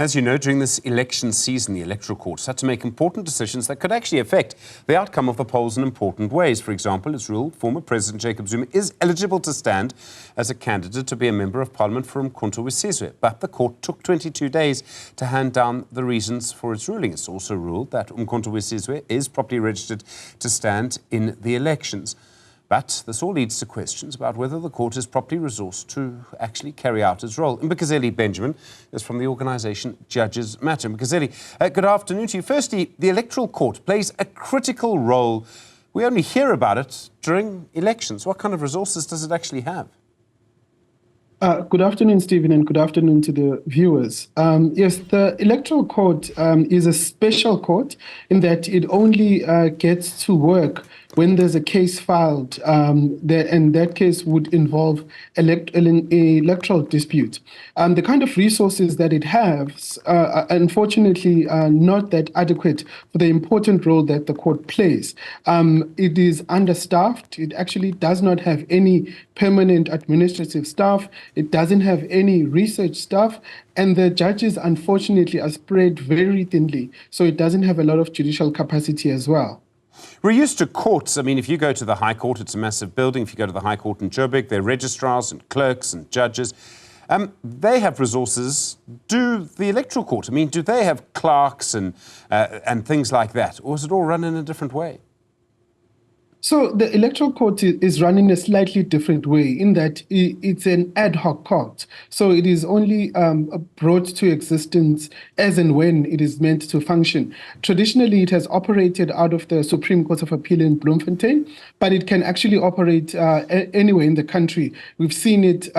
As you know, during this election season, the Electoral Court had to make important decisions that could actually affect the outcome of the polls in important ways. For example, it's ruled former President Jacob Zuma is eligible to stand as a candidate to be a Member of Parliament from Umkhonto but the court took 22 days to hand down the reasons for its ruling. It's also ruled that Umkhonto is properly registered to stand in the elections. But this all leads to questions about whether the court is properly resourced to actually carry out its role. Mbekezeli Benjamin is from the organisation Judges Matter Mbekezeli. Good afternoon to you. Firstly, the Electoral Court plays a critical role. We only hear about it during elections. What kind of resources does it actually have? Good afternoon, Stephen, and good afternoon to the viewers. Yes, the Electoral Court is a special court in that it only gets to work when there's a case filed, and that case would involve electoral dispute. The kind of resources that it has are unfortunately not that adequate for the important role that the court plays. It is understaffed. It actually does not have any permanent administrative staff. It doesn't have any research staff. And the judges, unfortunately, are spread very thinly. So it doesn't have a lot of judicial capacity as well. We're used to courts. I mean, if you go to the High Court, it's a massive building. If you go to the High Court in Joburg, there are registrars and clerks and judges. They have resources. Do the Electoral Court, I mean, do they have clerks and things like that? Or is it all run in a different way? So the Electoral Court is run in a slightly different way in that it's an ad hoc court. So it is only brought to existence as and when it is meant to function. Traditionally, it has operated out of the Supreme Court of Appeal in Bloemfontein, but it can actually operate anywhere in the country. We've seen it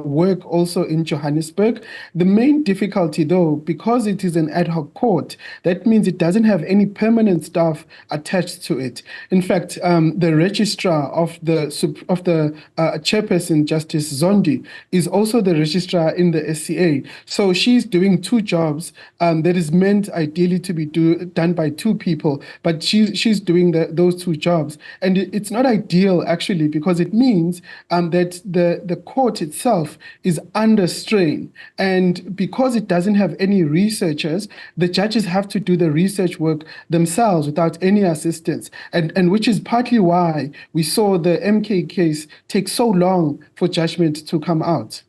work also in Johannesburg. The main difficulty, though, because it is an ad hoc court, that means it doesn't have any permanent staff attached to it. In fact, the registrar of the chairperson, Justice Zondi, is also the registrar in the SCA. So she's doing two jobs that is meant ideally to be done by two people, but she's doing those two jobs. And it's not ideal, actually, because it means that the court itself is under strain. And because it doesn't have any researchers, the judges have to do the research work themselves without any assistance, and which is partly why we saw the MK case take so long for judgment to come out.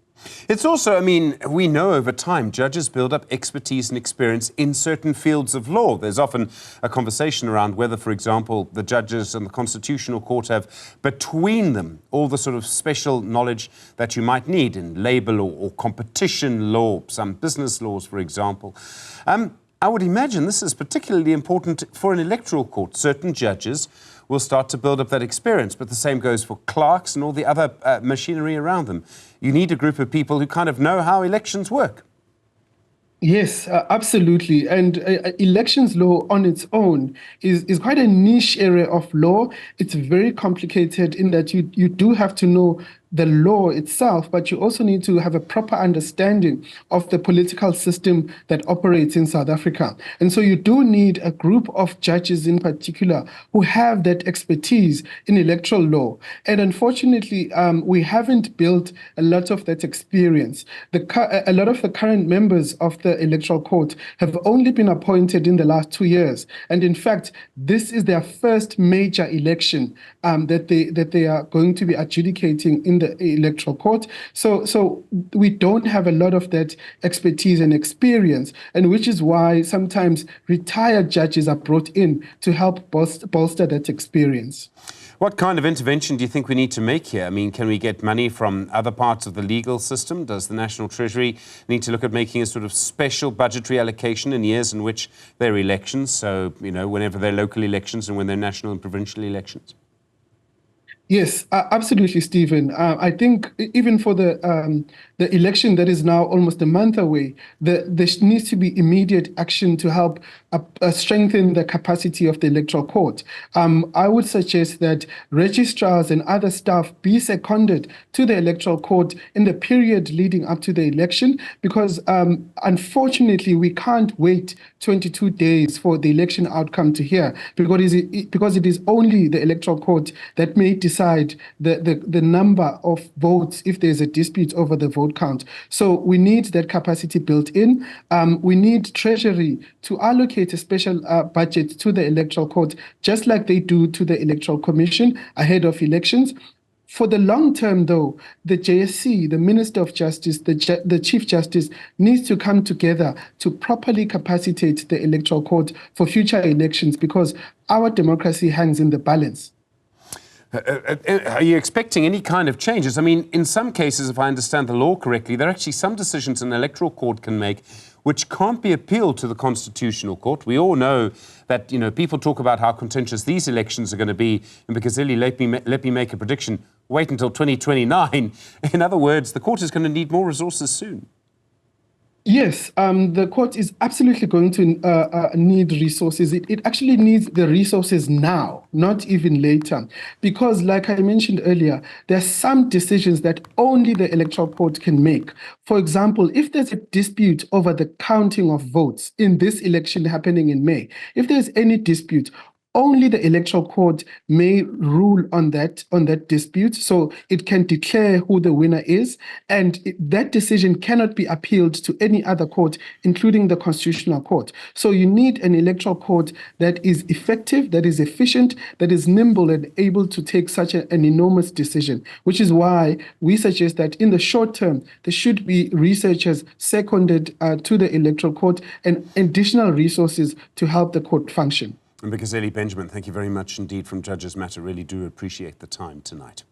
It's also, I mean, we know over time judges build up expertise and experience in certain fields of law. There's often a conversation around whether, for example, the judges and the Constitutional Court have between them all the sort of special knowledge that you might need in labour law or competition law, some business laws, for example. I would imagine this is particularly important for an electoral court. Certain judges will start to build up that experience, but the same goes for clerks and all the other machinery around them. You need a group of people who kind of know how elections work. Yes, absolutely. And elections law on its own is quite a niche area of law. It's very complicated in that you do have to know the law itself, but you also need to have a proper understanding of the political system that operates in South Africa. And so you do need a group of judges in particular who have that expertise in electoral law. And unfortunately, we haven't built a lot of that experience. A lot of the current members of the Electoral Court have only been appointed in the last 2 years. And in fact, this is their first major election that they are going to be adjudicating in the Electoral Court. So we don't have a lot of that expertise and experience, and which is why sometimes retired judges are brought in to help bolster that experience. What kind of intervention do you think we need to make here? I mean, can we get money from other parts of the legal system? Does the National Treasury need to look at making a sort of special budgetary allocation in years in which there are elections? So, you know, whenever there are local elections and when there are national and provincial elections? Yes, absolutely, Stephen. I think even for the election that is now almost a month away, there needs to be immediate action to help strengthen the capacity of the Electoral Court. I would suggest that registrars and other staff be seconded to the Electoral Court in the period leading up to the election, because unfortunately we can't wait 22 days for the election outcome to hear, because it is only the Electoral Court that may decide the number of votes if there's a dispute over the vote vote count. So we need that capacity built in. We need Treasury to allocate a special budget to the Electoral Court, just like they do to the Electoral Commission ahead of elections. For the long term, though, the JSC, the Minister of Justice, the Chief Justice, needs to come together to properly capacitate the Electoral Court for future elections, because our democracy hangs in the balance. Are you expecting any kind of changes? I mean, in some cases, if I understand the law correctly, there are actually some decisions an Electoral Court can make which can't be appealed to the Constitutional Court. We all know that, people talk about how contentious these elections are going to be. And Mbekezeli, let me make a prediction. Wait until 2029. In other words, the court is going to need more resources soon. Yes, the court is absolutely going to need resources. It actually needs the resources now, not even later. Because like I mentioned earlier, there are some decisions that only the Electoral Court can make. For example, if there's a dispute over the counting of votes in this election happening in May, if there's any dispute, only the Electoral Court may rule on that dispute, so it can declare who the winner is, and that decision cannot be appealed to any other court, including the Constitutional Court. So you need an Electoral Court that is effective, that is efficient, that is nimble and able to take such an enormous decision, which is why we suggest that in the short term, there should be researchers seconded to the Electoral Court and additional resources to help the court function. Mbekezeli Benjamin, thank you very much indeed from Judges Matter. Really do appreciate the time tonight.